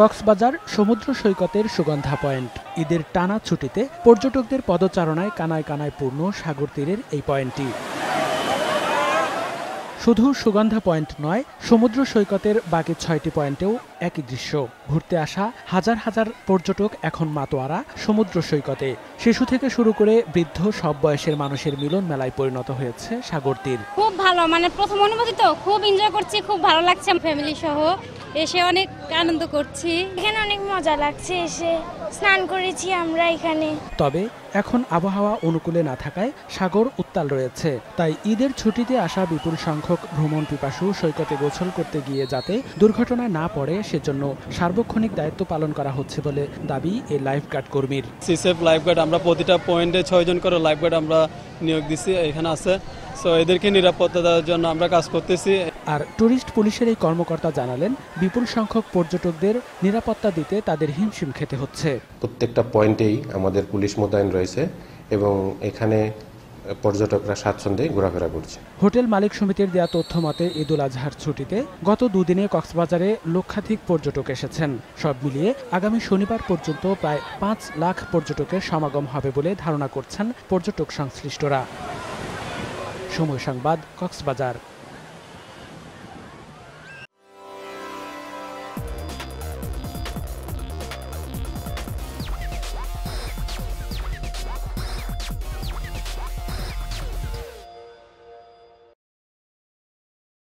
কক্সবাজার সমুদ্র সৈকতের সুগন্ধা পয়েন্ট। ঈদের টানা ছুটিতে পর্যটকদের পদচারণায় কানায় কানায় পূর্ণ সাগর তীরের এই পয়েন্টটি। শুধু সুগন্ধা পয়েন্ট নয়, সমুদ্র সৈকতের বাকি ৬টি পয়েন্টেও একই দৃশ্য। ঘুরতে আসা হাজার হাজার পর্যটক এখন মাতোয়ারা সমুদ্র সৈকতে। শিশু থেকে শুরু করে বৃদ্ধ সব বয়সের মানুষের মিলন মেলায় পরিণত হয়েছে সাগর তীর। খুব ভালো, প্রথম অনুভূতি তো খুব এনজয় করছি, খুব ভালো লাগছে। ফ্যামিলি সহ এসে অনেক আনন্দ করছি। এখানে অনেক মজা লাগছে, এসে স্নান করেছি আমরা এখানে। তবে এখন আবহাওয়া অনুকূলে না থাকায় সাগর উত্তাল রয়েছে। তাই ঈদের ছুটিতে আসা বিপুল সংখ্যক ভ্রমণ পিপাসু সৈকতে গোসল করতে গিয়ে যাতে দুর্ঘটনায় না পড়ে সেজন্য সার্বক্ষণিক দায়িত্ব পালন করা হচ্ছে বলে দাবি এই লাইফগার্ড কর্মীর। সিসেফ লাইফগার্ড আমরা প্রতিটা পয়েন্টে 6 জন করে লাইফগার্ড আমরা নিয়োগ দিচ্ছি, এখানে আছে। সো এদেরকে নিরাপত্তা দেওয়ার জন্য আমরা কাজ করতেছি। আর টুরিস্ট পুলিশের এই কর্মকর্তা জানালেন, বিপুল সংখ্যক পর্যটকদের নিরাপত্তা দিতে তাদের হিমশিম খেতে হচ্ছে। প্রত্যেকটা পয়েন্টেই আমাদের পুলিশ মোতায়েন রয়েছে এবং এখানে পর্যটকরা স্বাচ্ছন্দ্যে ঘোরাফেরা করছে। হোটেল মালিক সমিতির দেয়া তথ্য মতে ঈদুল আজহার ছুটিতে গত দুদিনে কক্সবাজারে লক্ষাধিক পর্যটক এসেছেন। সব মিলিয়ে আগামী শনিবার পর্যন্ত প্রায় ৫ লাখ পর্যটকের সমাগম হবে বলে ধারণা করছেন পর্যটক সংশ্লিষ্টরা। সময় সংবাদ, কক্সবাজার।